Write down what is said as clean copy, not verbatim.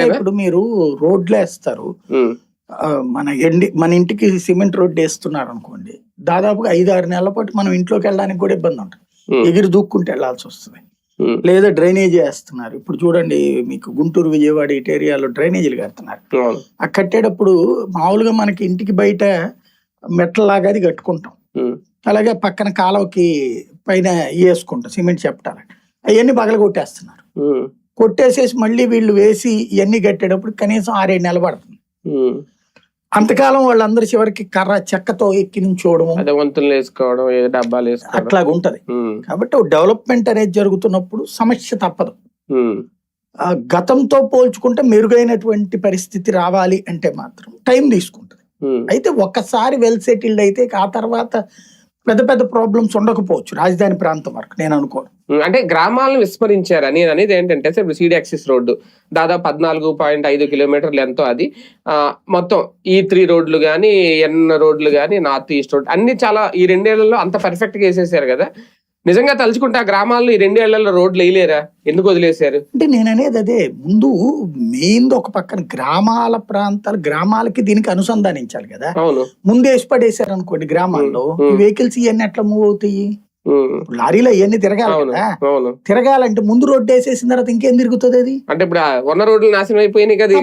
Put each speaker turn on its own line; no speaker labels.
ఇప్పుడు మీరు రోడ్లు వేస్తారు, మన ఇంటికి సిమెంట్ రోడ్డు వేస్తున్నారు అనుకోండి, దాదాపుగా 5-6 నెలల పాటు మనం ఇంట్లోకి వెళ్ళడానికి కూడా ఇబ్బంది ఉంటుంది, ఎగిరి దూక్కుంటూ వెళ్లాల్సి వస్తుంది. లేదా డ్రైనేజీ వేస్తున్నారు, ఇప్పుడు చూడండి మీకు గుంటూరు విజయవాడ ఇటు ఏరియాలో డ్రైనేజీలు కడుతున్నారు. ఆ కట్టేటప్పుడు మామూలుగా మనకి ఇంటికి బయట మెట్లలాగా అది కట్టుకుంటాం, అలాగే పక్కన కాలువకి పైన వేసుకుంటాం సిమెంట్ చెప్తారు, అవన్నీ పగల కొట్టేస్తున్నారు. కొట్టేసేసి మళ్ళీ వీళ్ళు వేసి ఇవన్నీ కట్టేటప్పుడు కనీసం 6-7 నెలలు పడుతుంది. అంతకాలం వాళ్ళందరూ చివరికి కర్ర చెక్కతో ఎక్కి నుంచోవడం, అట్లాగా ఉంటది. కాబట్టి డెవలప్మెంట్ అనేది జరుగుతున్నప్పుడు సమస్య తప్పదు. గతంతో పోల్చుకుంటే మెరుగైనటువంటి పరిస్థితి రావాలి అంటే మాత్రం టైం తీసుకుంటది. అయితే ఒక్కసారి వెల్ సెటిల్డ్ అయితే ఆ తర్వాత పెద్ద పెద్ద ప్రాబ్లమ్స్ ఉండకపోవచ్చు రాజధాని ప్రాంతం వరకు నేను అనుకోను.
అంటే గ్రామాలను విస్మరించారు నేను అనేది ఏంటంటే ఇప్పుడు సీడీ యాక్సిస్ రోడ్డు దాదాపు 14.5 కిలోమీటర్లు ఎంతో, అది మొత్తం E3 రోడ్లు కానీ ఎన్ రోడ్లు కానీ నార్త్ ఈస్ట్ రోడ్ అన్ని చాలా ఈ 2 ఏళ్లలో అంత పర్ఫెక్ట్ గా వేసేసారు కదా. నిజంగా తలుచుకుంటే ఆ గ్రామాల్లో ఈ 2 ఏళ్లలో రోడ్లు వేయలేరా, ఎందుకు వదిలేశారు
అంటే నేను అనేది అదే. ముందు మెయిన్ ఒక పక్కన గ్రామాల ప్రాంతాలు గ్రామాలకి దీనికి అనుసంధానించాలి కదా. ముందు వేసి పడేశారు అనుకోండి గ్రామాల్లో, ఈ వెహికల్స్ ఇవన్నీ ఎట్లా మూవ్ అవుతాయి? లారీలో ఇవన్నీ తిరగాలి కదా, తిరగాలంటే ముందు రోడ్డు వేసేసిన తర్వాత ఇంకేం తిరుగుతుంది అది?
అంటే ఇప్పుడు ఉన్న రోడ్లు నాశనం అయిపోయినాయి కదా.